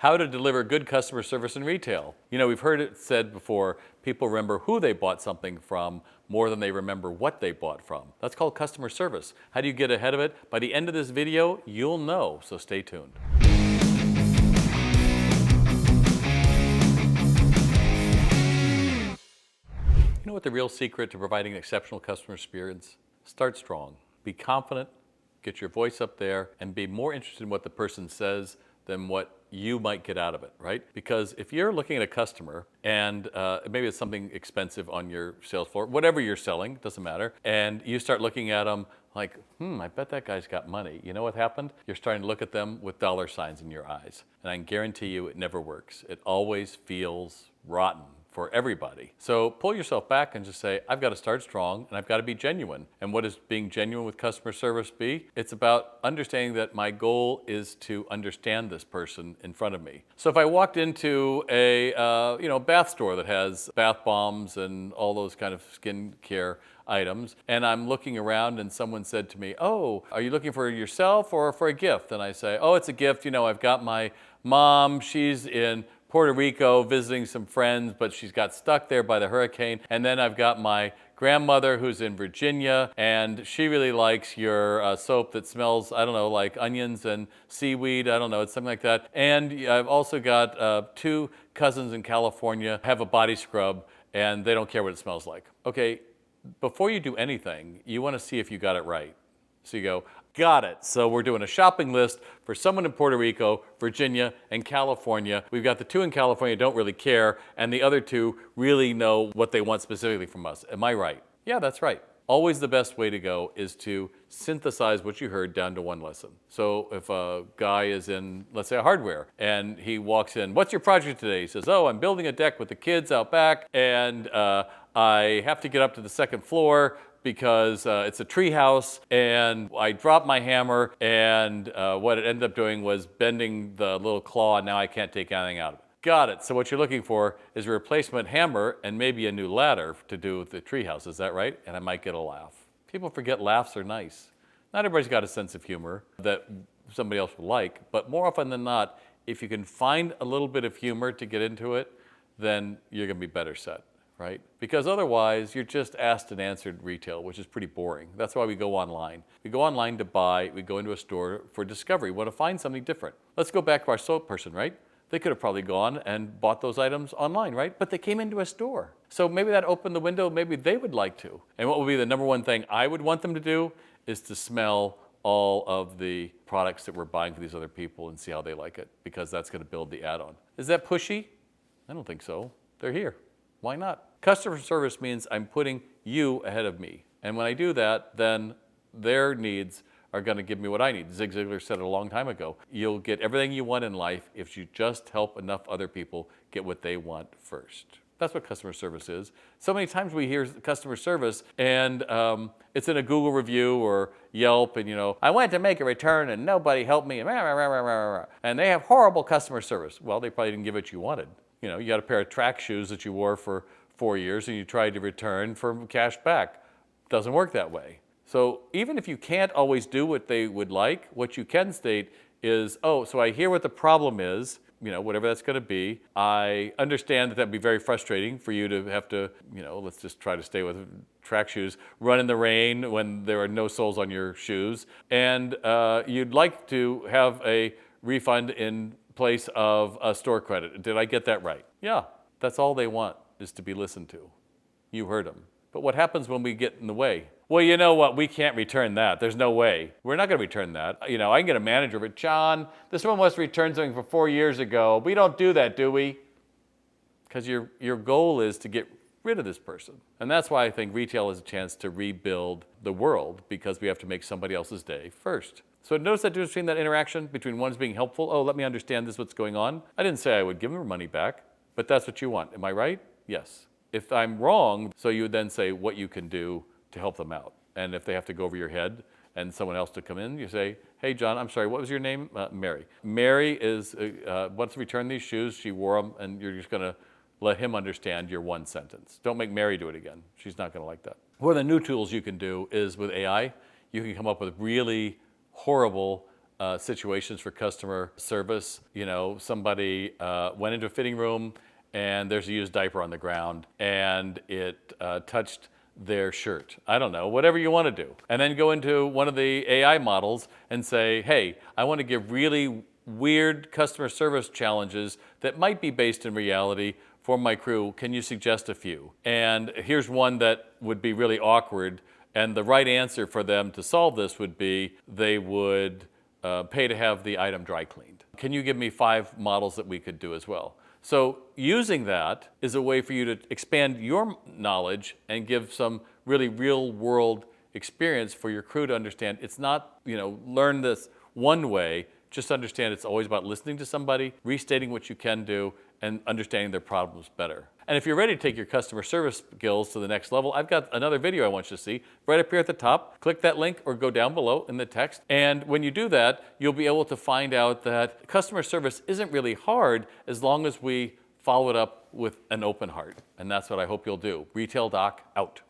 how to deliver good customer service in retail. You know, we've heard it said before, people remember who they bought something from more than they remember what they bought from. That's called customer service. How do you get ahead of it? By the end of this video, you'll know, so stay tuned. You know what the real secret to providing an exceptional customer experience? Start strong. Be confident, get your voice up there, and be more interested in what the person says than what you might get out of it, right? Because if you're looking at a customer and maybe it's something expensive on your sales floor, whatever you're selling, doesn't matter, and you start looking at them like, I bet that guy's got money. You know what happened? You're starting to look at them with dollar signs in your eyes. And I can guarantee you it never works. It always feels rotten for everybody. So pull yourself back and just say, I've got to start strong and I've got to be genuine. And what does being genuine with customer service be? It's about understanding that my goal is to understand this person in front of me. So if I walked into a bath store that has bath bombs and all those kind of skin care items, and I'm looking around and someone said to me, oh, are you looking for yourself or for a gift? And I say, oh, it's a gift. You know, I've got my mom, she's in Puerto Rico visiting some friends, but she's got stuck there by the hurricane. And then I've got my grandmother who's in Virginia, and she really likes your soap that smells, I don't know, like onions and seaweed. I don't know, it's something like that. And I've also got two cousins in California have a body scrub, and they don't care what it smells like. Okay, before you do anything, you want to see if you got it right. So you go, got it. So we're doing a shopping list for someone in Puerto Rico, Virginia, and California. We've got the two in California don't really care, and the other two really know what they want specifically from us. Am I right? Yeah, that's right. Always the best way to go is to synthesize what you heard down to one lesson. So if a guy is in, let's say, a hardware, and he walks in, what's your project today? He says, oh, I'm building a deck with the kids out back, and I have to get up to the second floor because it's a tree house, and I dropped my hammer, and what it ended up doing was bending the little claw, and now I can't take anything out of it. Got it. So what you're looking for is a replacement hammer and maybe a new ladder to do with the tree house. Is that right? And I might get a laugh. People forget laughs are nice. Not everybody's got a sense of humor that somebody else will like, but more often than not, if you can find a little bit of humor to get into it, then you're going to be better set. Right? Because otherwise, you're just asked and answered retail, which is pretty boring. That's why we go online. We go online to buy, we go into a store for discovery. We want to find something different. Let's go back to our soap person, right? They could have probably gone and bought those items online, right? But they came into a store. So maybe that opened the window, maybe they would like to. And what would be the number one thing I would want them to do is to smell all of the products that we're buying for these other people and see how they like it, because that's going to build the add-on. Is that pushy? I don't think so. They're here. Why not? Customer service means I'm putting you ahead of me. And when I do that, then their needs are going to give me what I need. Zig Ziglar said it a long time ago. You'll get everything you want in life if you just help enough other people get what they want first. That's what customer service is. So many times we hear customer service and it's in a Google review or Yelp, and I went to make a return and nobody helped me, and they have horrible customer service. Well, they probably didn't give what you wanted. You got a pair of track shoes that you wore for 4 years and you tried to return for cash back. Doesn't work that way. So even if you can't always do what they would like, what you can state is, oh, so I hear what the problem is, whatever that's going to be. I understand that that'd be very frustrating for you to have to, let's just try to stay with track shoes, run in the rain when there are no soles on your shoes. And you'd like to have a refund in place of a store credit. Did I get that right? Yeah, that's all they want, is to be listened to. You heard them. But what happens when we get in the way? Well, you know what? We can't return that. There's no way. We're not going to return that. I can get a manager, but John, this one must return something from 4 years ago. We don't do that, do we? Because your goal is to get rid of this person. And that's why I think retail is a chance to rebuild the world, because we have to make somebody else's day first. So notice that difference between that interaction between one's being helpful. Oh, let me understand this, what's going on. I didn't say I would give them money back, but that's what you want. Am I right? Yes. If I'm wrong, so you would then say what you can do to help them out. And if they have to go over your head and someone else to come in, you say, hey, John, I'm sorry, what was your name? Mary. Mary wants to return these shoes. She wore them, and you're just going to let him understand your one sentence. Don't make Mary do it again. She's not going to like that. One of the new tools you can do is with AI, you can come up with really horrible situations for customer service. You know, somebody went into a fitting room and there's a used diaper on the ground and it touched their shirt. I don't know, whatever you want to do. And then go into one of the AI models and say, hey, I want to give really weird customer service challenges that might be based in reality for my crew. Can you suggest a few? And here's one that would be really awkward. And the right answer for them to solve this would be they would pay to have the item dry cleaned. Can you give me 5 models that we could do as well? So using that is a way for you to expand your knowledge and give some really real world experience for your crew to understand. It's not, learn this one way. Just understand it's always about listening to somebody, restating what you can do, and understanding their problems better. And if you're ready to take your customer service skills to the next level, I've got another video I want you to see right up here at the top. Click that link or go down below in the text. And when you do that, you'll be able to find out that customer service isn't really hard as long as we follow it up with an open heart. And that's what I hope you'll do. Retail Doc out.